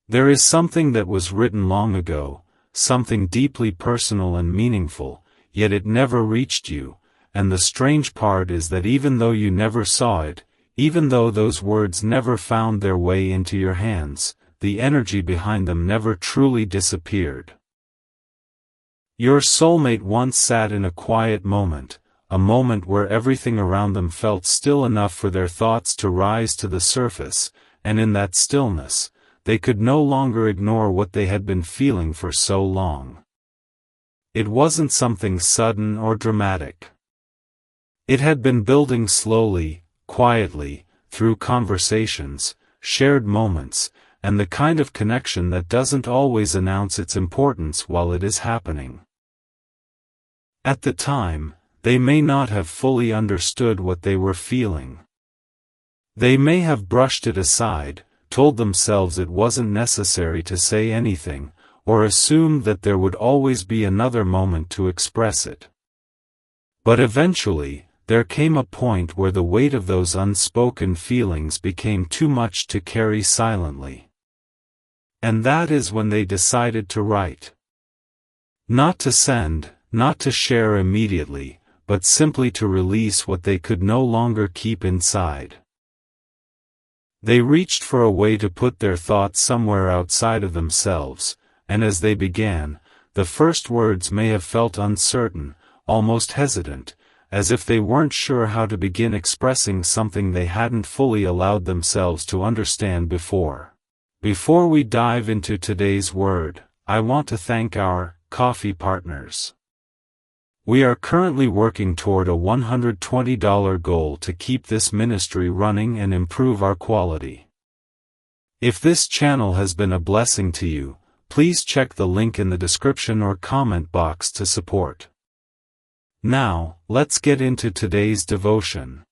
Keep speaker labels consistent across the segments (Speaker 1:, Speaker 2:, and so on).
Speaker 1: There is something that was written long ago, something deeply personal and meaningful, yet it never reached you, and the strange part is that even though you never saw it, even though those words never found their way into your hands, the energy behind them never truly disappeared. Your soulmate once sat in a quiet moment, a moment where everything around them felt still enough for their thoughts to rise to the surface, and in that stillness, they could no longer ignore what they had been feeling for so long. It wasn't something sudden or dramatic. It had been building slowly, quietly, through conversations, shared moments, and the kind of connection that doesn't always announce its importance while it is happening. At the time, they may not have fully understood what they were feeling. They may have brushed it aside, told themselves it wasn't necessary to say anything, or assumed that there would always be another moment to express it. But eventually, there came a point where the weight of those unspoken feelings became too much to carry silently. And that is when they decided to write. Not to send, not to share immediately, but simply to release what they could no longer keep inside. They reached for a way to put their thoughts somewhere outside of themselves, and as they began, the first words may have felt uncertain, almost hesitant, as if they weren't sure how to begin expressing something they hadn't fully allowed themselves to understand before. Before we dive into today's word, I want to thank our coffee partners. We are currently working toward a $120 goal to keep this ministry running and improve our quality. If this channel has been a blessing to you, please check the link in the description or comment box to support. Now, let's get into today's devotion.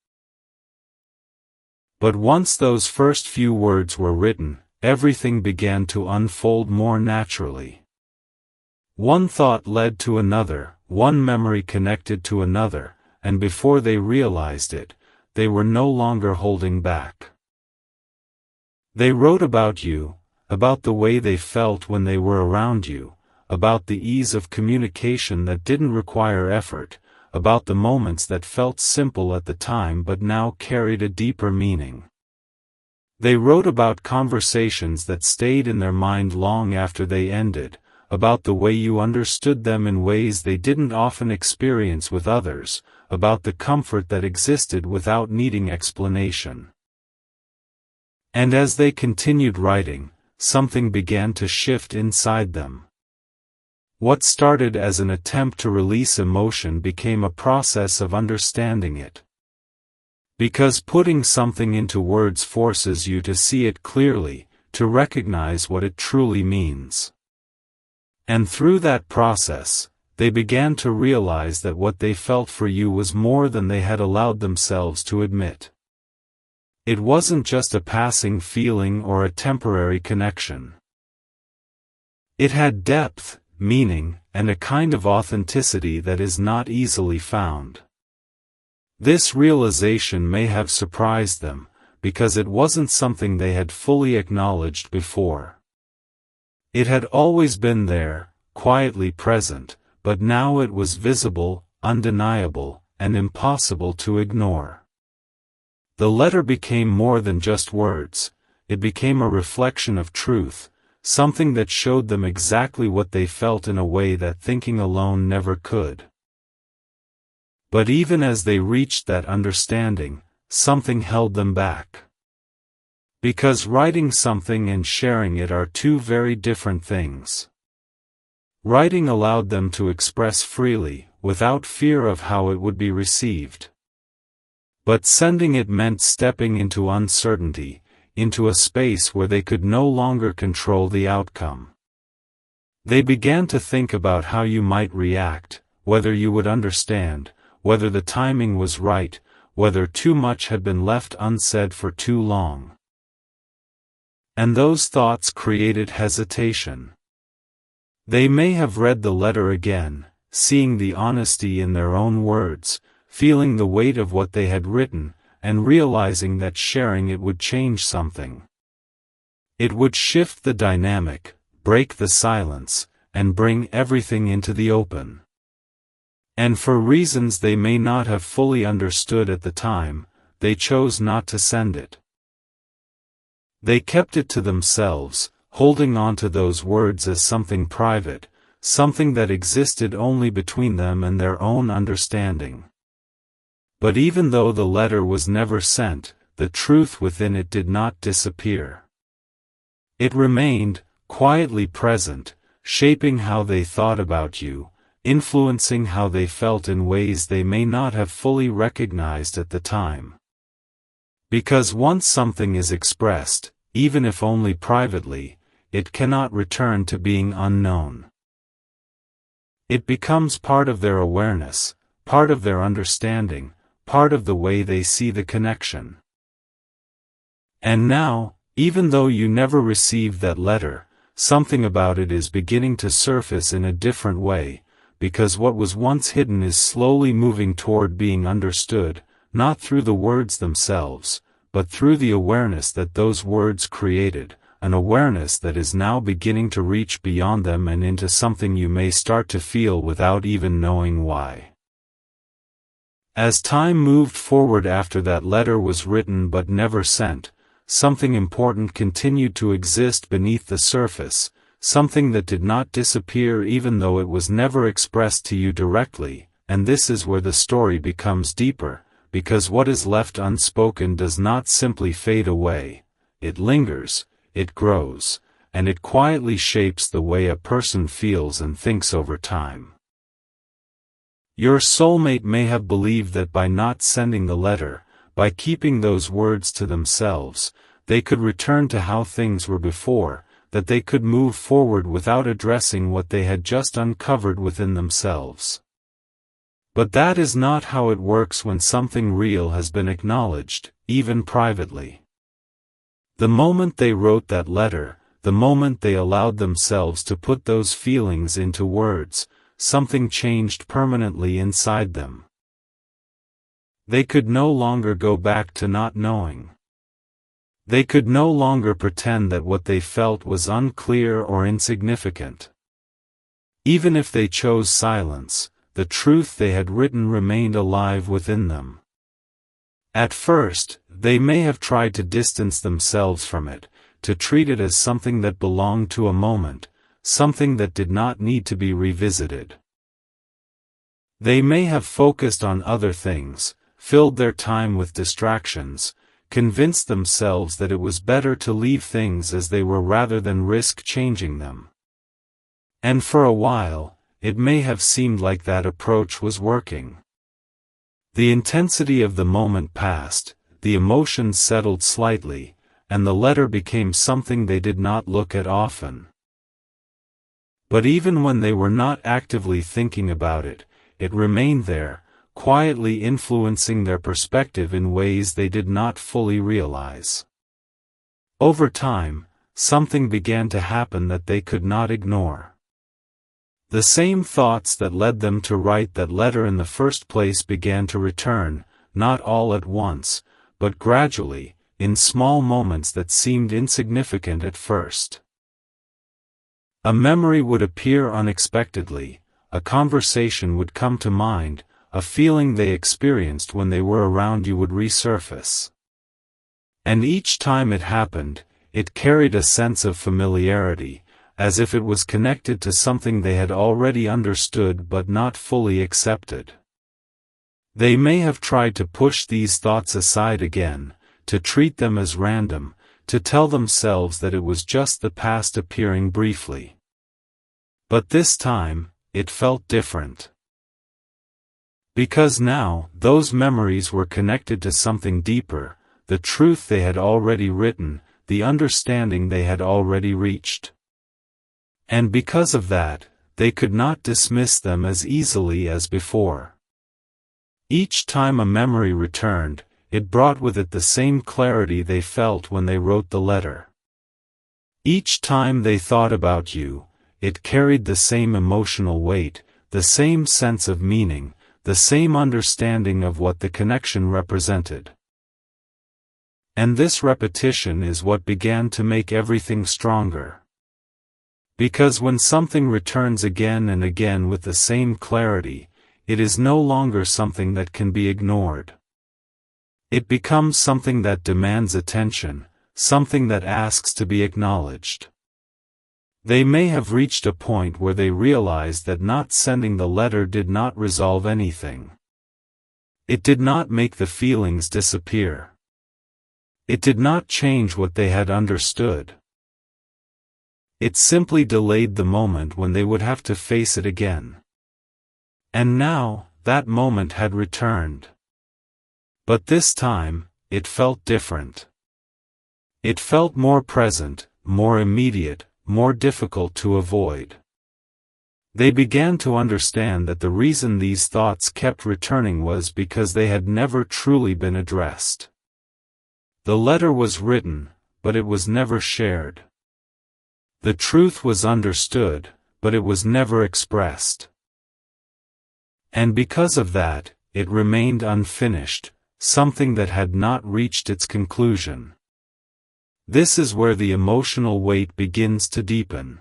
Speaker 1: But once those first few words were written, everything began to unfold more naturally. One thought led to another, one memory connected to another, and before they realized it, they were no longer holding back. They wrote about you, about the way they felt when they were around you, about the ease of communication that didn't require effort, about the moments that felt simple at the time but now carried a deeper meaning. They wrote about conversations that stayed in their mind long after they ended, about the way you understood them in ways they didn't often experience with others, about the comfort that existed without needing explanation. And as they continued writing, something began to shift inside them. What started as an attempt to release emotion became a process of understanding it. Because putting something into words forces you to see it clearly, to recognize what it truly means. And through that process, they began to realize that what they felt for you was more than they had allowed themselves to admit. It wasn't just a passing feeling or a temporary connection. It had depth, meaning, and a kind of authenticity that is not easily found. This realization may have surprised them, because it wasn't something they had fully acknowledged before. It had always been there, quietly present, but now it was visible, undeniable, and impossible to ignore. The letter became more than just words, it became a reflection of truth, something that showed them exactly what they felt in a way that thinking alone never could. But even as they reached that understanding, something held them back. Because writing something and sharing it are two very different things. Writing allowed them to express freely, without fear of how it would be received. But sending it meant stepping into uncertainty, into a space where they could no longer control the outcome. They began to think about how you might react, whether you would understand, whether the timing was right, whether too much had been left unsaid for too long. And those thoughts created hesitation. They may have read the letter again, seeing the honesty in their own words, feeling the weight of what they had written, and realizing that sharing it would change something. It would shift the dynamic, break the silence, and bring everything into the open. And for reasons they may not have fully understood at the time, they chose not to send it. They kept it to themselves, holding on to those words as something private, something that existed only between them and their own understanding. But even though the letter was never sent, the truth within it did not disappear. It remained, quietly present, shaping how they thought about you, influencing how they felt in ways they may not have fully recognized at the time. Because once something is expressed, even if only privately, it cannot return to being unknown. It becomes part of their awareness, part of their understanding, part of the way they see the connection. And now, even though you never received that letter, something about it is beginning to surface in a different way, because what was once hidden is slowly moving toward being understood, not through the words themselves, but through the awareness that those words created, an awareness that is now beginning to reach beyond them and into something you may start to feel without even knowing why. As time moved forward after that letter was written but never sent, something important continued to exist beneath the surface, something that did not disappear even though it was never expressed to you directly, and this is where the story becomes deeper, because what is left unspoken does not simply fade away, it lingers, it grows, and it quietly shapes the way a person feels and thinks over time. Your soulmate may have believed that by not sending the letter, by keeping those words to themselves, they could return to how things were before, that they could move forward without addressing what they had just uncovered within themselves. But that is not how it works when something real has been acknowledged, even privately. The moment they wrote that letter, the moment they allowed themselves to put those feelings into words, something changed permanently inside them. They could no longer go back to not knowing. They could no longer pretend that what they felt was unclear or insignificant. Even if they chose silence, the truth they had written remained alive within them. At first, they may have tried to distance themselves from it, to treat it as something that belonged to a moment, something that did not need to be revisited. They may have focused on other things, filled their time with distractions, convinced themselves that it was better to leave things as they were rather than risk changing them. And for a while, it may have seemed like that approach was working. The intensity of the moment passed, the emotions settled slightly, and the letter became something they did not look at often. But even when they were not actively thinking about it, it remained there, quietly influencing their perspective in ways they did not fully realize. Over time, something began to happen that they could not ignore. The same thoughts that led them to write that letter in the first place began to return, not all at once, but gradually, in small moments that seemed insignificant at first. A memory would appear unexpectedly, a conversation would come to mind, a feeling they experienced when they were around you would resurface. And each time it happened, it carried a sense of familiarity, as if it was connected to something they had already understood but not fully accepted. They may have tried to push these thoughts aside again, to treat them as random, to tell themselves that it was just the past appearing briefly. But this time, it felt different. Because now, those memories were connected to something deeper, the truth they had already written, the understanding they had already reached. And because of that, they could not dismiss them as easily as before. Each time a memory returned, it brought with it the same clarity they felt when they wrote the letter. Each time they thought about you, it carried the same emotional weight, the same sense of meaning, the same understanding of what the connection represented. And this repetition is what began to make everything stronger. Because when something returns again and again with the same clarity, it is no longer something that can be ignored. It becomes something that demands attention, something that asks to be acknowledged. They may have reached a point where they realized that not sending the letter did not resolve anything. It did not make the feelings disappear. It did not change what they had understood. It simply delayed the moment when they would have to face it again. And now, that moment had returned. But this time, it felt different. It felt more present, more immediate, more difficult to avoid. They began to understand that the reason these thoughts kept returning was because they had never truly been addressed. The letter was written, but it was never shared. The truth was understood, but it was never expressed. And because of that, it remained unfinished, something that had not reached its conclusion. This is where the emotional weight begins to deepen.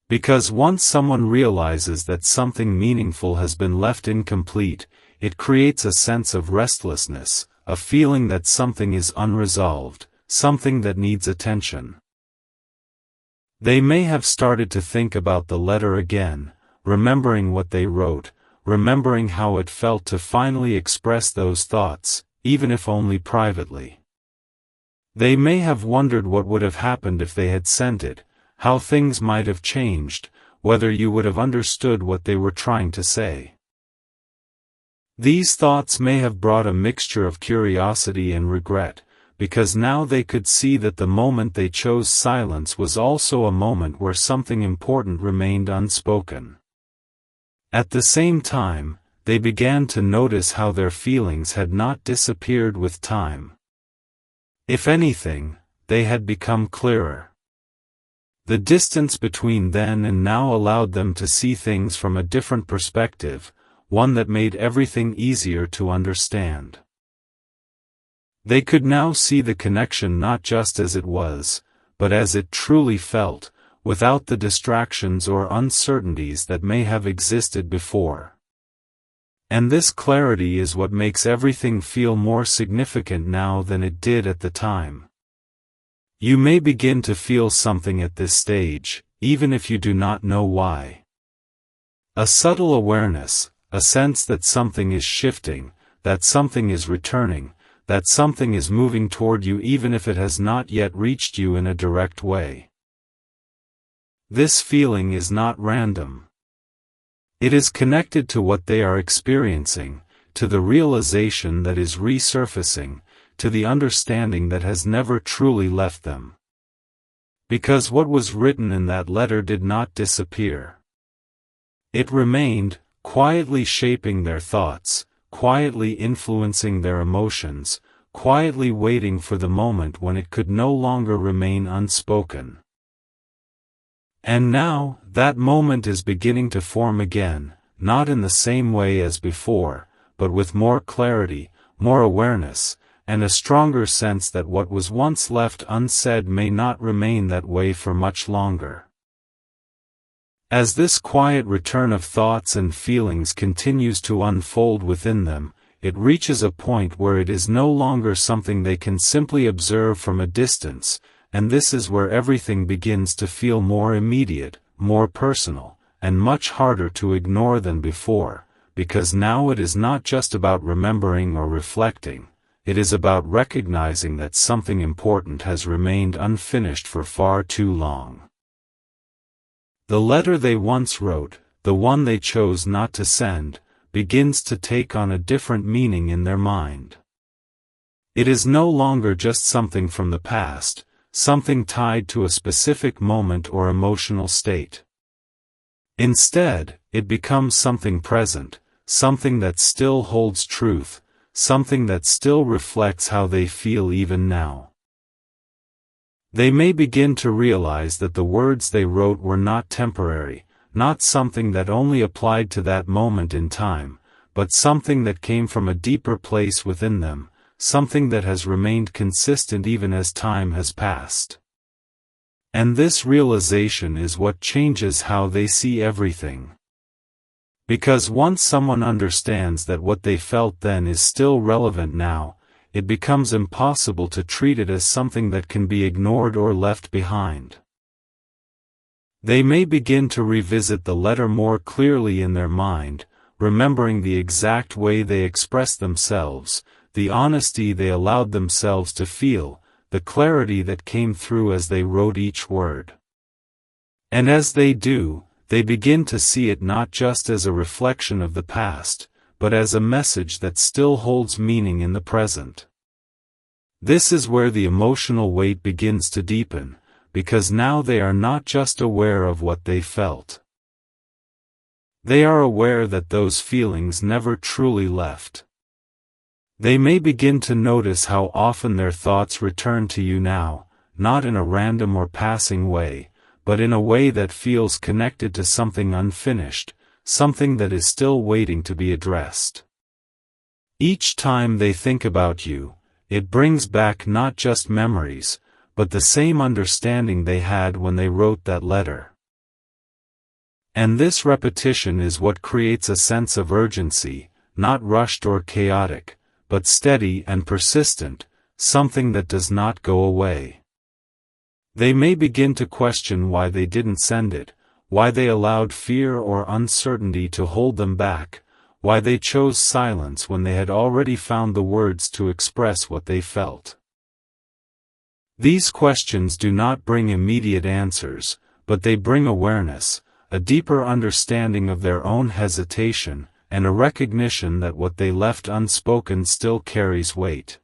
Speaker 1: Because once someone realizes that something meaningful has been left incomplete, it creates a sense of restlessness, a feeling that something is unresolved, something that needs attention. They may have started to think about the letter again, remembering what they wrote, remembering how it felt to finally express those thoughts, even if only privately. They may have wondered what would have happened if they had sent it, how things might have changed, whether you would have understood what they were trying to say. These thoughts may have brought a mixture of curiosity and regret, because now they could see that the moment they chose silence was also a moment where something important remained unspoken. At the same time, they began to notice how their feelings had not disappeared with time. If anything, they had become clearer. The distance between then and now allowed them to see things from a different perspective, one that made everything easier to understand. They could now see the connection not just as it was, but as it truly felt, without the distractions or uncertainties that may have existed before. And this clarity is what makes everything feel more significant now than it did at the time. You may begin to feel something at this stage, even if you do not know why. A subtle awareness, a sense that something is shifting, that something is returning, that something is moving toward you even if it has not yet reached you in a direct way. This feeling is not random. It is connected to what they are experiencing, to the realization that is resurfacing, to the understanding that has never truly left them. Because what was written in that letter did not disappear. It remained, quietly shaping their thoughts, quietly influencing their emotions, quietly waiting for the moment when it could no longer remain unspoken. And now, that moment is beginning to form again, not in the same way as before, but with more clarity, more awareness, and a stronger sense that what was once left unsaid may not remain that way for much longer. As this quiet return of thoughts and feelings continues to unfold within them, it reaches a point where it is no longer something they can simply observe from a distance, and this is where everything begins to feel more immediate, more personal, and much harder to ignore than before, because now it is not just about remembering or reflecting, it is about recognizing that something important has remained unfinished for far too long. The letter they once wrote, the one they chose not to send, begins to take on a different meaning in their mind. It is no longer just something from the past, something tied to a specific moment or emotional state. Instead, it becomes something present, something that still holds truth, something that still reflects how they feel even now. They may begin to realize that the words they wrote were not temporary, not something that only applied to that moment in time, but something that came from a deeper place within them, something that has remained consistent even as time has passed. And this realization is what changes how they see everything. Because once someone understands that what they felt then is still relevant now, it becomes impossible to treat it as something that can be ignored or left behind. They may begin to revisit the letter more clearly in their mind, remembering the exact way they expressed themselves, the honesty they allowed themselves to feel, the clarity that came through as they wrote each word. And as they do, they begin to see it not just as a reflection of the past, but as a message that still holds meaning in the present. This is where the emotional weight begins to deepen, because now they are not just aware of what they felt. They are aware that those feelings never truly left. They may begin to notice how often their thoughts return to you now, not in a random or passing way, but in a way that feels connected to something unfinished, something that is still waiting to be addressed. Each time they think about you, it brings back not just memories, but the same understanding they had when they wrote that letter. And this repetition is what creates a sense of urgency, not rushed or chaotic, but steady and persistent, something that does not go away. They may begin to question why they didn't send it, why they allowed fear or uncertainty to hold them back, why they chose silence when they had already found the words to express what they felt. These questions do not bring immediate answers, but they bring awareness, a deeper understanding of their own hesitation, and a recognition that what they left unspoken still carries weight.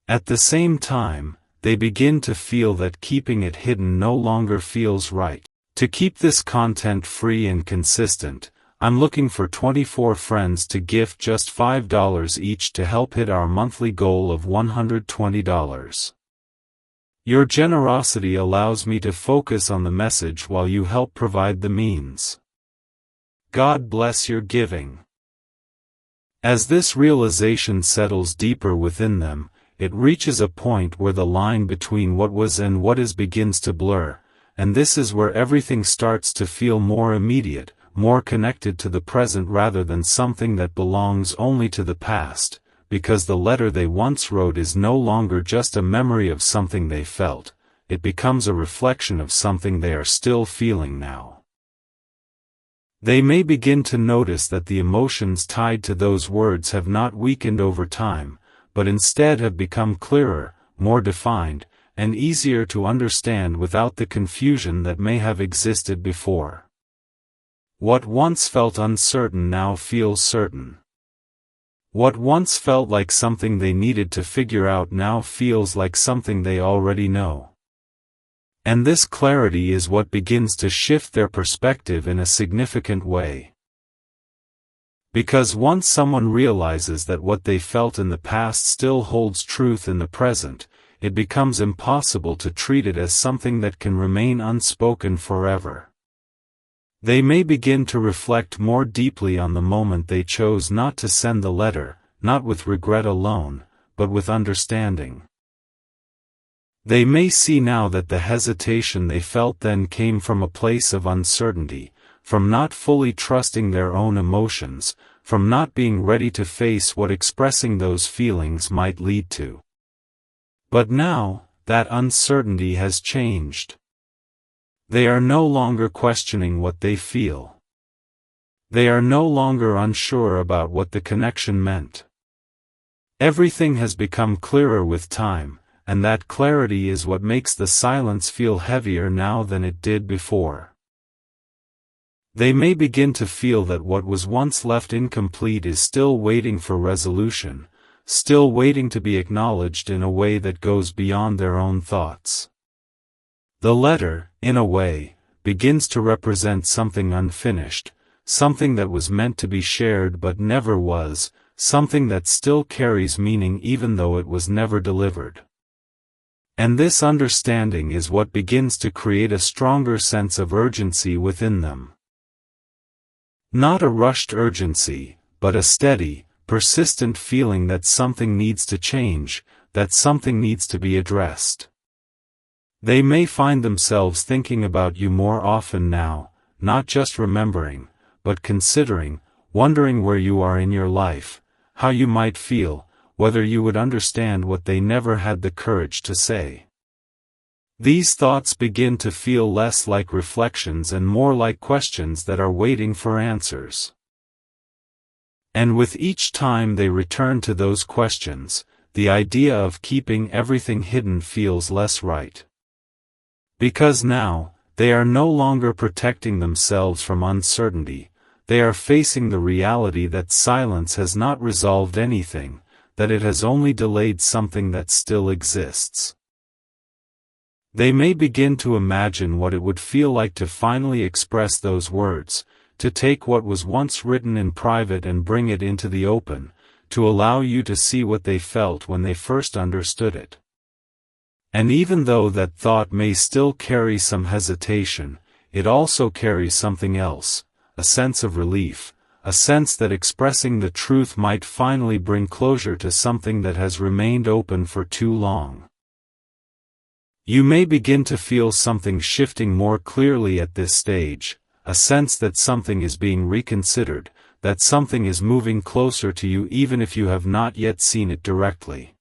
Speaker 1: At the same time, they begin to feel that keeping it hidden no longer feels right. To keep this content free and consistent, I'm looking for 24 friends to gift just $5 each to help hit our monthly goal of $120. Your generosity allows me to focus on the message while you help provide the means. God bless your giving. As this realization settles deeper within them, it reaches a point where the line between what was and what is begins to blur, and this is where everything starts to feel more immediate, more connected to the present rather than something that belongs only to the past, because the letter they once wrote is no longer just a memory of something they felt, it becomes a reflection of something they are still feeling now. They may begin to notice that the emotions tied to those words have not weakened over time, but instead have become clearer, more defined, and easier to understand without the confusion that may have existed before. What once felt uncertain now feels certain. What once felt like something they needed to figure out now feels like something they already know. And this clarity is what begins to shift their perspective in a significant way. Because once someone realizes that what they felt in the past still holds truth in the present, it becomes impossible to treat it as something that can remain unspoken forever. They may begin to reflect more deeply on the moment they chose not to send the letter, not with regret alone, but with understanding. They may see now that the hesitation they felt then came from a place of uncertainty, from not fully trusting their own emotions, from not being ready to face what expressing those feelings might lead to. But now, that uncertainty has changed. They are no longer questioning what they feel. They are no longer unsure about what the connection meant. Everything has become clearer with time, and that clarity is what makes the silence feel heavier now than it did before. They may begin to feel that what was once left incomplete is still waiting for resolution, still waiting to be acknowledged in a way that goes beyond their own thoughts. The letter, in a way, begins to represent something unfinished, something that was meant to be shared but never was, something that still carries meaning even though it was never delivered. And this understanding is what begins to create a stronger sense of urgency within them. Not a rushed urgency, but a steady, persistent feeling that something needs to change, that something needs to be addressed. They may find themselves thinking about you more often now, not just remembering, but considering, wondering where you are in your life, how you might feel, whether you would understand what they never had the courage to say. These thoughts begin to feel less like reflections and more like questions that are waiting for answers. And with each time they return to those questions, the idea of keeping everything hidden feels less right. Because now, they are no longer protecting themselves from uncertainty, they are facing the reality that silence has not resolved anything, that it has only delayed something that still exists. They may begin to imagine what it would feel like to finally express those words, to take what was once written in private and bring it into the open, to allow you to see what they felt when they first understood it. And even though that thought may still carry some hesitation, it also carries something else, a sense of relief, a sense that expressing the truth might finally bring closure to something that has remained open for too long. You may begin to feel something shifting more clearly at this stage, a sense that something is being reconsidered, that something is moving closer to you even if you have not yet seen it directly.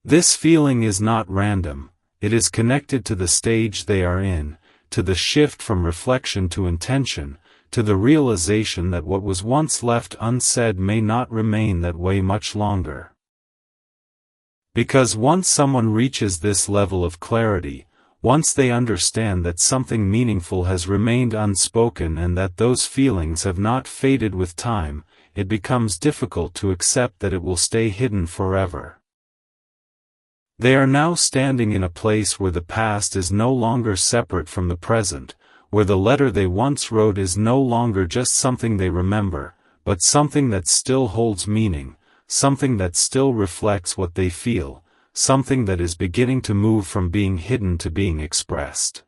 Speaker 1: This feeling is not random, it is connected to the stage they are in, to the shift from reflection to intention, to the realization that what was once left unsaid may not remain that way much longer. Because once someone reaches this level of clarity, once they understand that something meaningful has remained unspoken and that those feelings have not faded with time, it becomes difficult to accept that it will stay hidden forever. They are now standing in a place where the past is no longer separate from the present, where the letter they once wrote is no longer just something they remember, but something that still holds meaning, something that still reflects what they feel, something that is beginning to move from being hidden to being expressed.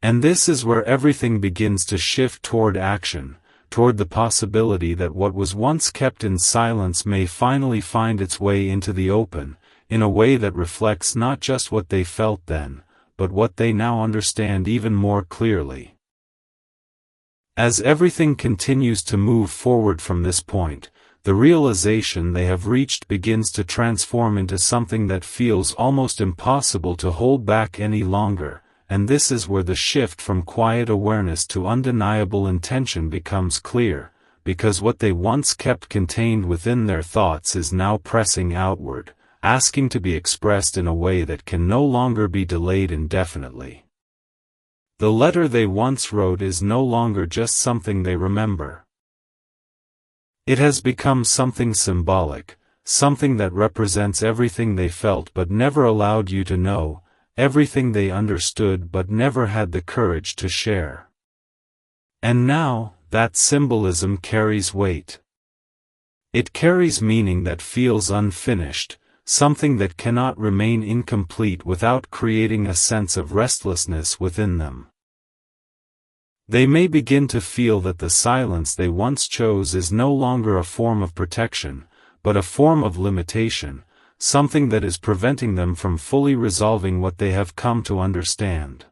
Speaker 1: And this is where everything begins to shift toward action, toward the possibility that what was once kept in silence may finally find its way into the open, in a way that reflects not just what they felt then, but what they now understand even more clearly. As everything continues to move forward from this point, the realization they have reached begins to transform into something that feels almost impossible to hold back any longer, and this is where the shift from quiet awareness to undeniable intention becomes clear, because what they once kept contained within their thoughts is now pressing outward, asking to be expressed in a way that can no longer be delayed indefinitely. The letter they once wrote is no longer just something they remember. It has become something symbolic, something that represents everything they felt but never allowed you to know, everything they understood but never had the courage to share. And now, that symbolism carries weight. It carries meaning that feels unfinished, something that cannot remain incomplete without creating a sense of restlessness within them. They may begin to feel that the silence they once chose is no longer a form of protection, but a form of limitation, something that is preventing them from fully resolving what they have come to understand.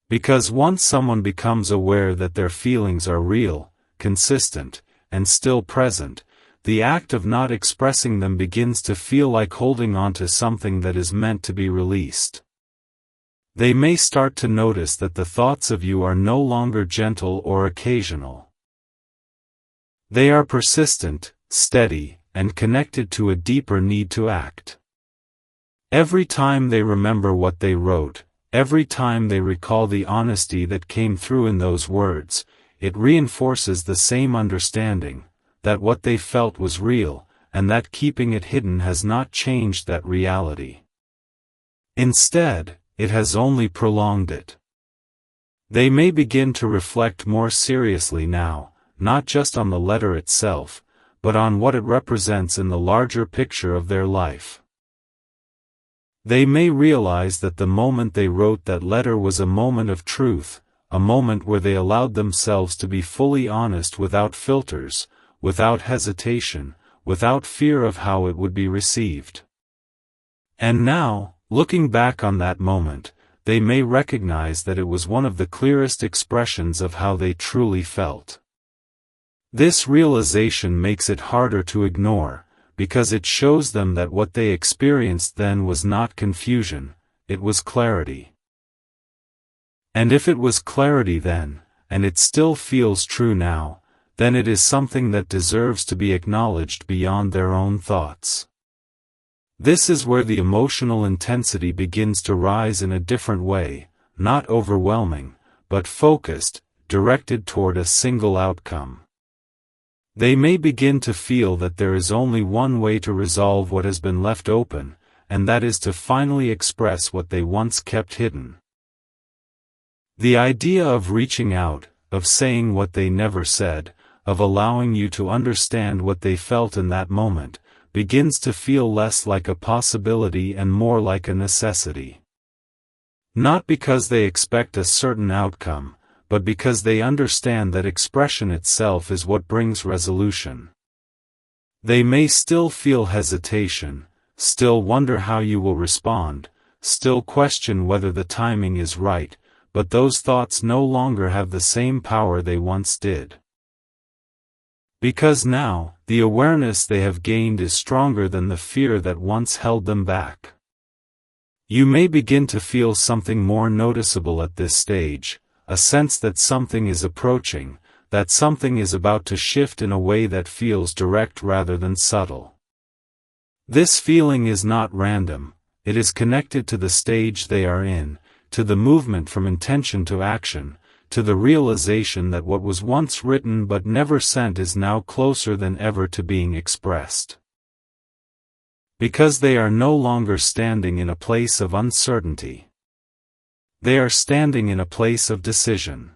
Speaker 1: Because once someone becomes aware that their feelings are real, consistent, and still present, the act of not expressing them begins to feel like holding on to something that is meant to be released. They may start to notice that the thoughts of you are no longer gentle or occasional. They are persistent, steady, and connected to a deeper need to act. Every time they remember what they wrote, every time they recall the honesty that came through in those words, it reinforces the same understanding, that what they felt was real, and that keeping it hidden has not changed that reality. Instead, it has only prolonged it. They may begin to reflect more seriously now, not just on the letter itself, but on what it represents in the larger picture of their life. They may realize that the moment they wrote that letter was a moment of truth, a moment where they allowed themselves to be fully honest without filters, without hesitation, without fear of how it would be received. And now, looking back on that moment, they may recognize that it was one of the clearest expressions of how they truly felt. This realization makes it harder to ignore, because it shows them that what they experienced then was not confusion, it was clarity. And if it was clarity then, and it still feels true now, then it is something that deserves to be acknowledged beyond their own thoughts. This is where the emotional intensity begins to rise in a different way, not overwhelming, but focused, directed toward a single outcome. They may begin to feel that there is only one way to resolve what has been left open, and that is to finally express what they once kept hidden. The idea of reaching out, of saying what they never said, of allowing you to understand what they felt in that moment, begins to feel less like a possibility and more like a necessity. Not because they expect a certain outcome, but because they understand that expression itself is what brings resolution. They may still feel hesitation, still wonder how you will respond, still question whether the timing is right, but those thoughts no longer have the same power they once did. Because now, the awareness they have gained is stronger than the fear that once held them back. You may begin to feel something more noticeable at this stage, a sense that something is approaching, that something is about to shift in a way that feels direct rather than subtle. This feeling is not random, it is connected to the stage they are in, to the movement from intention to action, to the realization that what was once written but never sent is now closer than ever to being expressed. Because they are no longer standing in a place of uncertainty. They are standing in a place of decision.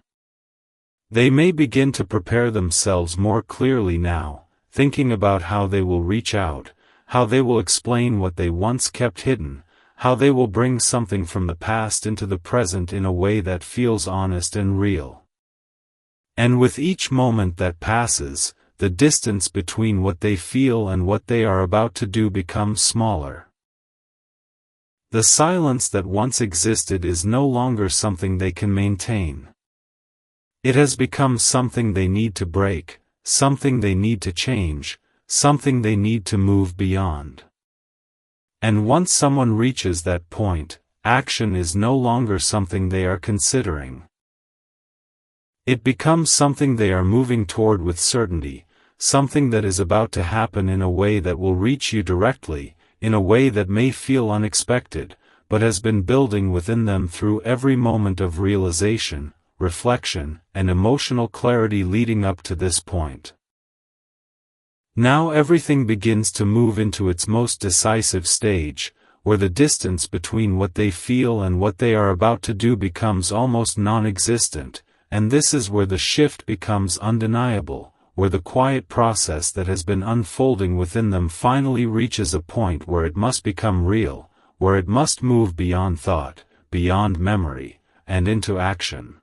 Speaker 1: They may begin to prepare themselves more clearly now, thinking about how they will reach out, how they will explain what they once kept hidden, how they will bring something from the past into the present in a way that feels honest and real. And with each moment that passes, the distance between what they feel and what they are about to do becomes smaller. The silence that once existed is no longer something they can maintain. It has become something they need to break, something they need to change, something they need to move beyond. And once someone reaches that point, action is no longer something they are considering. It becomes something they are moving toward with certainty, something that is about to happen in a way that will reach you directly, in a way that may feel unexpected, but has been building within them through every moment of realization, reflection, and emotional clarity leading up to this point. Now everything begins to move into its most decisive stage, where the distance between what they feel and what they are about to do becomes almost non-existent, and this is where the shift becomes undeniable, where the quiet process that has been unfolding within them finally reaches a point where it must become real, where it must move beyond thought, beyond memory, and into action.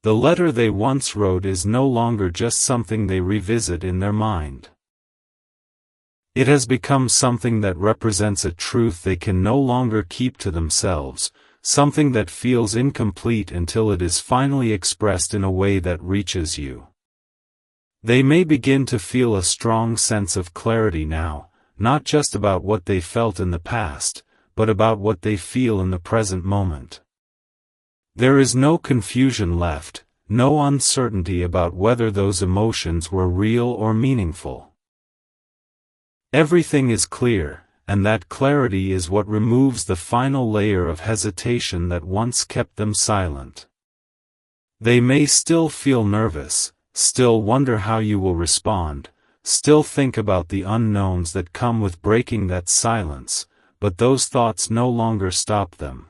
Speaker 1: The letter they once wrote is no longer just something they revisit in their mind. It has become something that represents a truth they can no longer keep to themselves, something that feels incomplete until it is finally expressed in a way that reaches you. They may begin to feel a strong sense of clarity now, not just about what they felt in the past, but about what they feel in the present moment. There is no confusion left, no uncertainty about whether those emotions were real or meaningful. Everything is clear, and that clarity is what removes the final layer of hesitation that once kept them silent. They may still feel nervous, still wonder how you will respond, still think about the unknowns that come with breaking that silence, but those thoughts no longer stop them.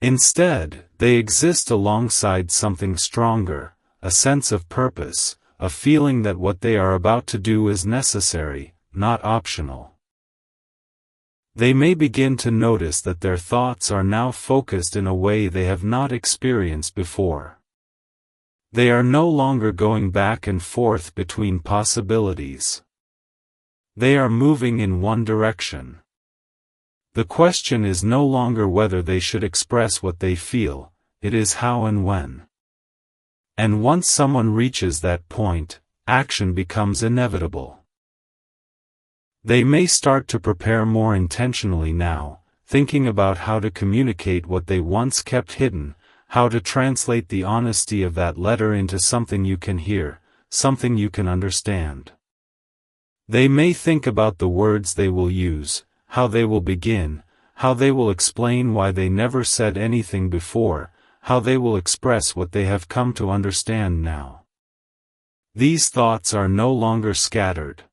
Speaker 1: Instead, they exist alongside something stronger, a sense of purpose, a feeling that what they are about to do is necessary, not optional. They may begin to notice that their thoughts are now focused in a way they have not experienced before. They are no longer going back and forth between possibilities. They are moving in one direction. The question is no longer whether they should express what they feel, it is how and when. And once someone reaches that point, action becomes inevitable. They may start to prepare more intentionally now, thinking about how to communicate what they once kept hidden, how to translate the honesty of that letter into something you can hear, something you can understand. They may think about the words they will use, how they will begin, how they will explain why they never said anything before, how they will express what they have come to understand now. These thoughts are no longer scattered.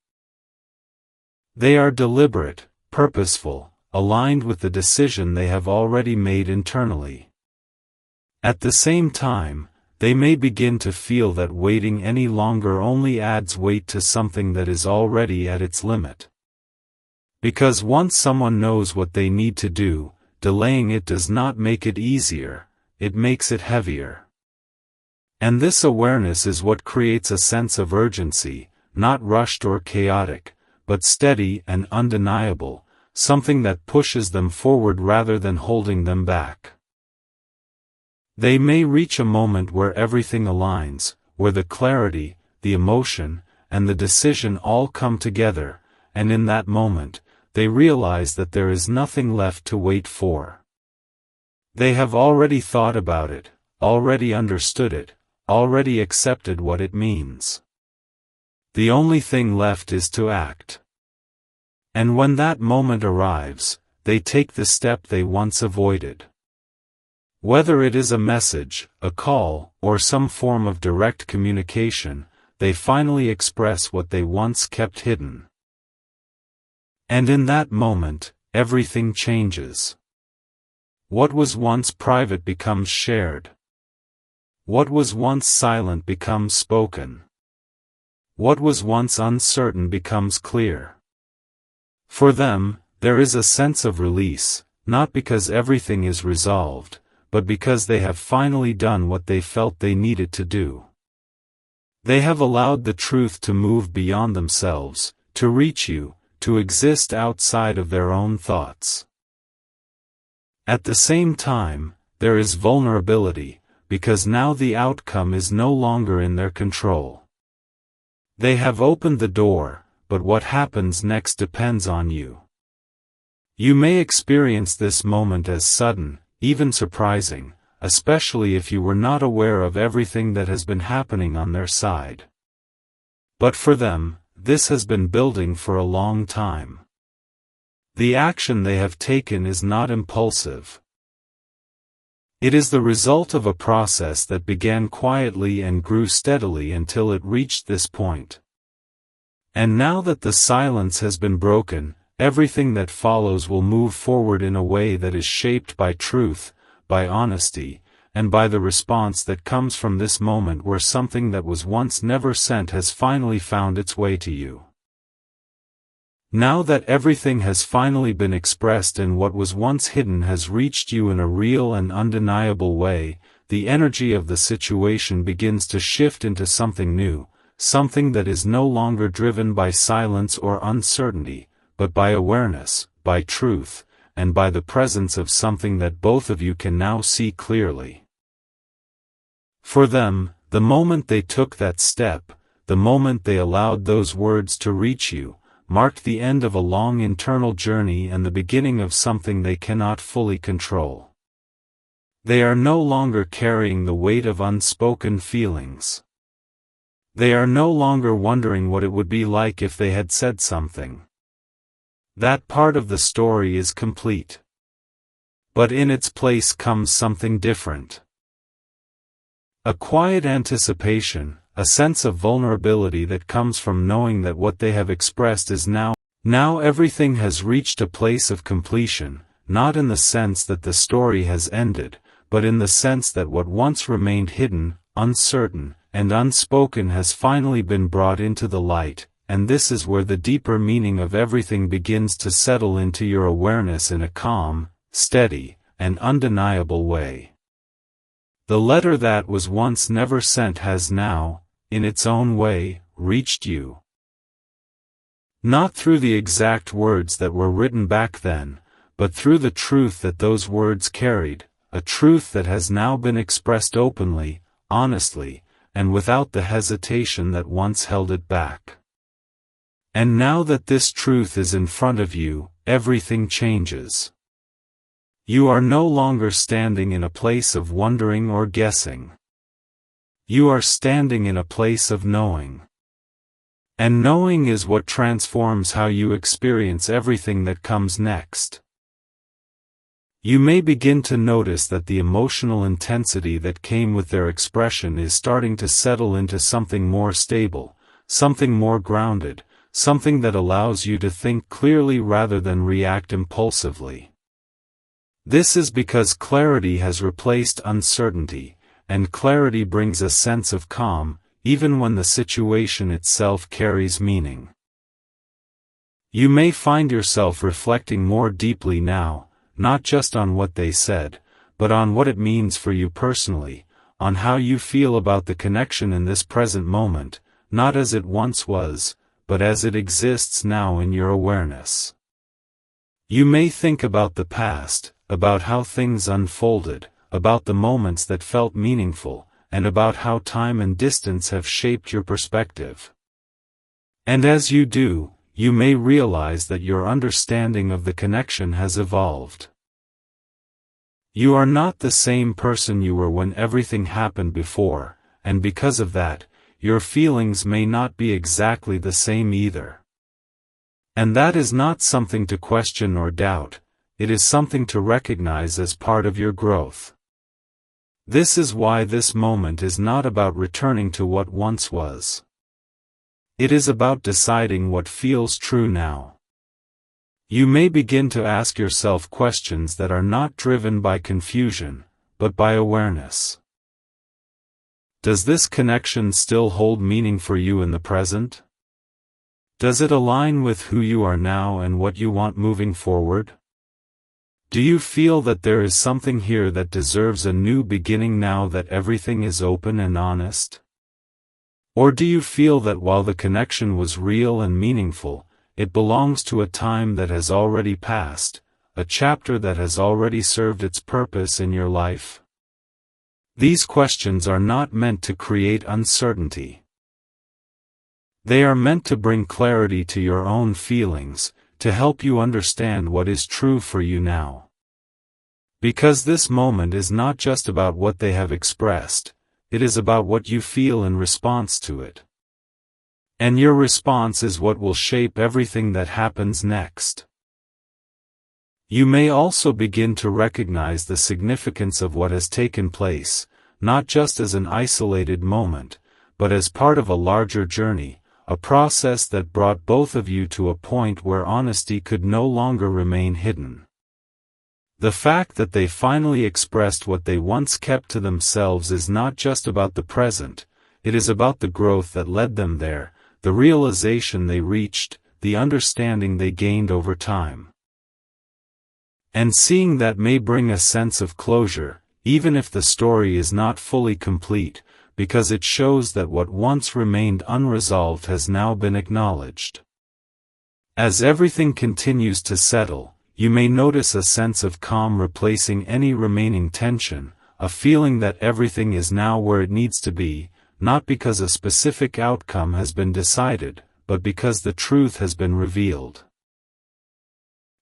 Speaker 1: They are deliberate, purposeful, aligned with the decision they have already made internally. At the same time, they may begin to feel that waiting any longer only adds weight to something that is already at its limit. Because once someone knows what they need to do, delaying it does not make it easier, it makes it heavier. And this awareness is what creates a sense of urgency, not rushed or chaotic, but steady and undeniable, something that pushes them forward rather than holding them back. They may reach a moment where everything aligns, where the clarity, the emotion, and the decision all come together, and in that moment, they realize that there is nothing left to wait for. They have already thought about it, already understood it, already accepted what it means. The only thing left is to act. And when that moment arrives, they take the step they once avoided. Whether it is a message, a call, or some form of direct communication, they finally express what they once kept hidden. And in that moment, everything changes. What was once private becomes shared. What was once silent becomes spoken. What was once uncertain becomes clear. For them, there is a sense of release, not because everything is resolved, but because they have finally done what they felt they needed to do. They have allowed the truth to move beyond themselves, to reach you, to exist outside of their own thoughts. At the same time, there is vulnerability, because now the outcome is no longer in their control. They have opened the door, but what happens next depends on you. You may experience this moment as sudden, even surprising, especially if you were not aware of everything that has been happening on their side. But for them, this has been building for a long time. The action they have taken is not impulsive. It is the result of a process that began quietly and grew steadily until it reached this point. And now that the silence has been broken, everything that follows will move forward in a way that is shaped by truth, by honesty, and by the response that comes from this moment where something that was once never sent has finally found its way to you. Now that everything has finally been expressed and what was once hidden has reached you in a real and undeniable way, the energy of the situation begins to shift into something new, something that is no longer driven by silence or uncertainty, but by awareness, by truth, and by the presence of something that both of you can now see clearly. For them, the moment they took that step, the moment they allowed those words to reach you, marked the end of a long internal journey and the beginning of something they cannot fully control. They are no longer carrying the weight of unspoken feelings. They are no longer wondering what it would be like if they had said something. That part of the story is complete. But in its place comes something different. A quiet anticipation, a sense of vulnerability that comes from knowing that what they have expressed is now everything has reached a place of completion, not in the sense that the story has ended, but in the sense that what once remained hidden, uncertain, and unspoken has finally been brought into the light. And this is where the deeper meaning of everything begins to settle into your awareness in a calm, steady, and undeniable way. The letter that was once never sent has now, in its own way, reached you. Not through the exact words that were written back then, but through the truth that those words carried, a truth that has now been expressed openly, honestly, and without the hesitation that once held it back. And now that this truth is in front of you, everything changes. You are no longer standing in a place of wondering or guessing. You are standing in a place of knowing. And knowing is what transforms how you experience everything that comes next. You may begin to notice that the emotional intensity that came with their expression is starting to settle into something more stable, something more grounded, something that allows you to think clearly rather than react impulsively. This is because clarity has replaced uncertainty, and clarity brings a sense of calm, even when the situation itself carries meaning. You may find yourself reflecting more deeply now, not just on what they said, but on what it means for you personally, on how you feel about the connection in this present moment, not as it once was, but as it exists now in your awareness. You may think about the past, about how things unfolded, about the moments that felt meaningful, and about how time and distance have shaped your perspective. And as you do, you may realize that your understanding of the connection has evolved. You are not the same person you were when everything happened before, and because of that, your feelings may not be exactly the same either. And that is not something to question or doubt, it is something to recognize as part of your growth. This is why this moment is not about returning to what once was. It is about deciding what feels true now. You may begin to ask yourself questions that are not driven by confusion, but by awareness. Does this connection still hold meaning for you in the present? Does it align with who you are now and what you want moving forward? Do you feel that there is something here that deserves a new beginning now that everything is open and honest? Or do you feel that while the connection was real and meaningful, it belongs to a time that has already passed, a chapter that has already served its purpose in your life? These questions are not meant to create uncertainty. They are meant to bring clarity to your own feelings, to help you understand what is true for you now. Because this moment is not just about what they have expressed, it is about what you feel in response to it. And your response is what will shape everything that happens next. You may also begin to recognize the significance of what has taken place, not just as an isolated moment, but as part of a larger journey, a process that brought both of you to a point where honesty could no longer remain hidden. The fact that they finally expressed what they once kept to themselves is not just about the present, it is about the growth that led them there, the realization they reached, the understanding they gained over time. And seeing that may bring a sense of closure, even if the story is not fully complete, because it shows that what once remained unresolved has now been acknowledged. As everything continues to settle, you may notice a sense of calm replacing any remaining tension, a feeling that everything is now where it needs to be, not because a specific outcome has been decided, but because the truth has been revealed.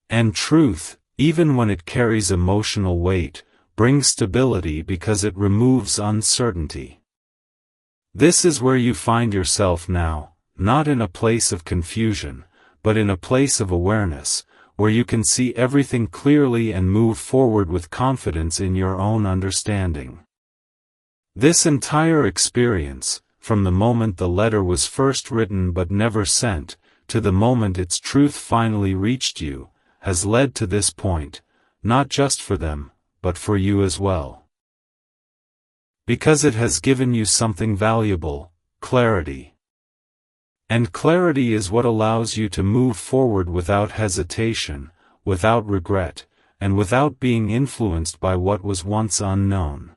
Speaker 1: And truth, even when it carries emotional weight, brings stability because it removes uncertainty. This is where you find yourself now, not in a place of confusion, but in a place of awareness, where you can see everything clearly and move forward with confidence in your own understanding. This entire experience, from the moment the letter was first written but never sent, to the moment its truth finally reached you, has led to this point, not just for them, but for you as well. Because it has given you something valuable, clarity. And clarity is what allows you to move forward without hesitation, without regret, and without being influenced by what was once unknown.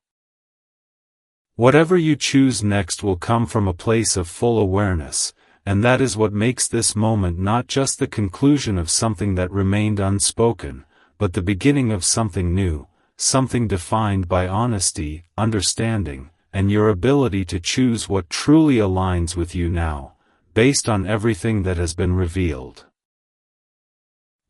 Speaker 1: Whatever you choose next will come from a place of full awareness, and that is what makes this moment not just the conclusion of something that remained unspoken, but the beginning of something new, something defined by honesty, understanding, and your ability to choose what truly aligns with you now, based on everything that has been revealed.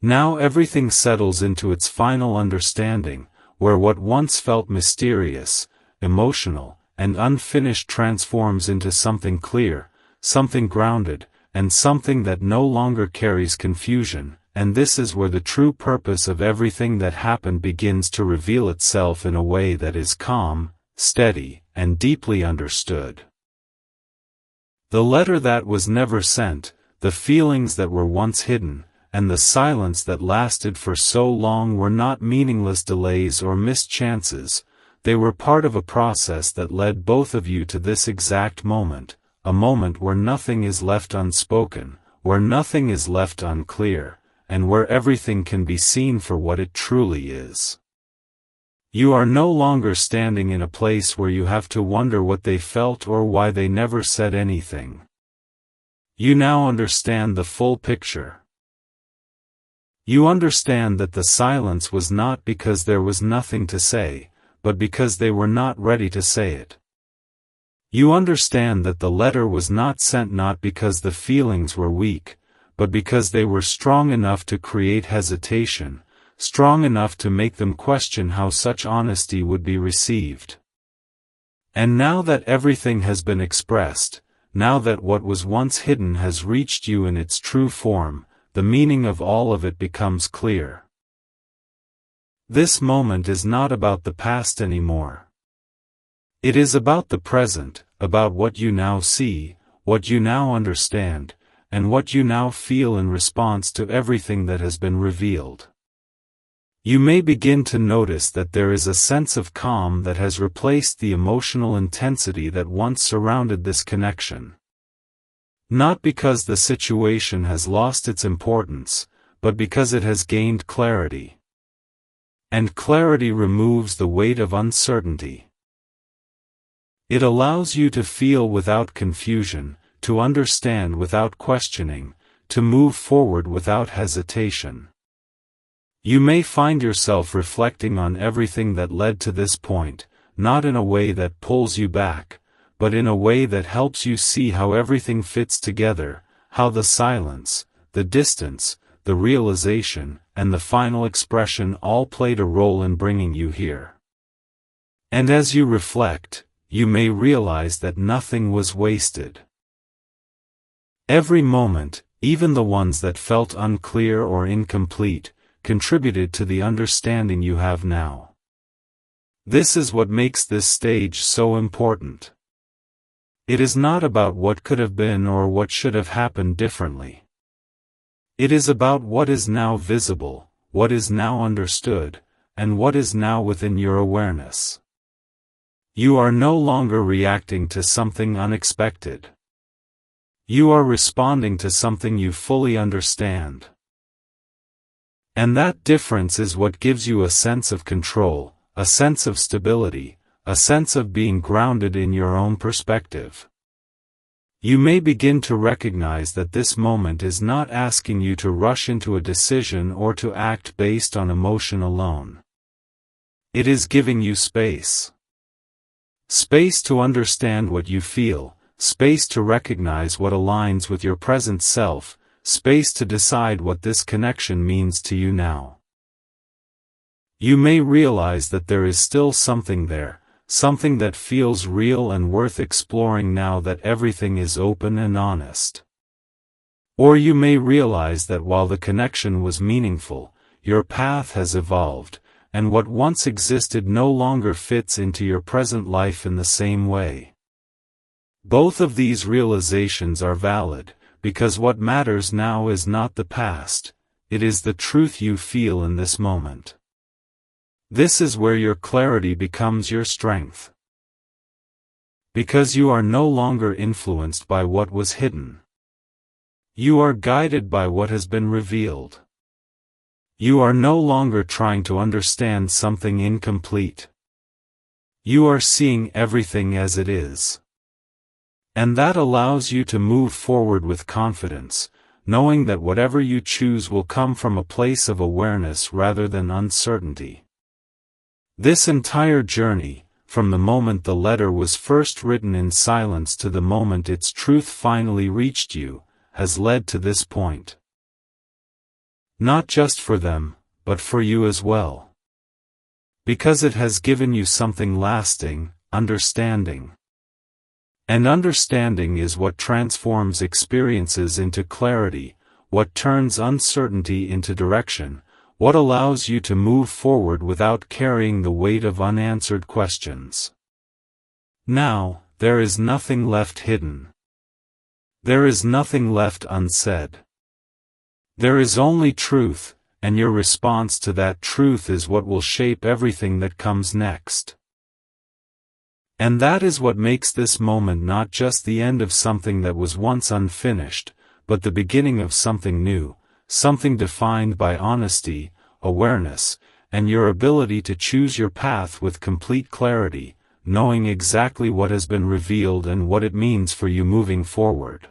Speaker 1: Now everything settles into its final understanding, where what once felt mysterious, emotional, and unfinished transforms into something clear, something grounded, and something that no longer carries confusion, and this is where the true purpose of everything that happened begins to reveal itself in a way that is calm, steady, and deeply understood. The letter that was never sent, the feelings that were once hidden, and the silence that lasted for so long were not meaningless delays or missed chances. They were part of a process that led both of you to this exact moment, a moment where nothing is left unspoken, where nothing is left unclear, and where everything can be seen for what it truly is. You are no longer standing in a place where you have to wonder what they felt or why they never said anything. You now understand the full picture. You understand that the silence was not because there was nothing to say, but because they were not ready to say it. You understand that the letter was not sent not because the feelings were weak, but because they were strong enough to create hesitation, strong enough to make them question how such honesty would be received. And now that everything has been expressed, now that what was once hidden has reached you in its true form, the meaning of all of it becomes clear. This moment is not about the past anymore. It is about the present, about what you now see, what you now understand, and what you now feel in response to everything that has been revealed. You may begin to notice that there is a sense of calm that has replaced the emotional intensity that once surrounded this connection. Not because the situation has lost its importance, but because it has gained clarity. And clarity removes the weight of uncertainty. It allows you to feel without confusion, to understand without questioning, to move forward without hesitation. You may find yourself reflecting on everything that led to this point, not in a way that pulls you back, but in a way that helps you see how everything fits together, how the silence, the distance, the realization, and the final expression all played a role in bringing you here. And as you reflect, you may realize that nothing was wasted. Every moment, even the ones that felt unclear or incomplete, contributed to the understanding you have now. This is what makes this stage so important. It is not about what could have been or what should have happened differently. It is about what is now visible, what is now understood, and what is now within your awareness. You are no longer reacting to something unexpected. You are responding to something you fully understand. And that difference is what gives you a sense of control, a sense of stability, a sense of being grounded in your own perspective. You may begin to recognize that this moment is not asking you to rush into a decision or to act based on emotion alone. It is giving you space. Space to understand what you feel, space to recognize what aligns with your present self, space to decide what this connection means to you now. You may realize that there is still something there, something that feels real and worth exploring now that everything is open and honest. Or you may realize that while the connection was meaningful, your path has evolved, and what once existed no longer fits into your present life in the same way. Both of these realizations are valid, because what matters now is not the past, it is the truth you feel in this moment. This is where your clarity becomes your strength. Because you are no longer influenced by what was hidden. You are guided by what has been revealed. You are no longer trying to understand something incomplete. You are seeing everything as it is. And that allows you to move forward with confidence, knowing that whatever you choose will come from a place of awareness rather than uncertainty. This entire journey, from the moment the letter was first written in silence to the moment its truth finally reached you, has led to this point. Not just for them, but for you as well. Because it has given you something lasting, understanding. And understanding is what transforms experiences into clarity, what turns uncertainty into direction, what allows you to move forward without carrying the weight of unanswered questions. Now, there is nothing left hidden. There is nothing left unsaid. There is only truth, and your response to that truth is what will shape everything that comes next. And that is what makes this moment not just the end of something that was once unfinished, but the beginning of something new, something defined by honesty, awareness, and your ability to choose your path with complete clarity, knowing exactly what has been revealed and what it means for you moving forward.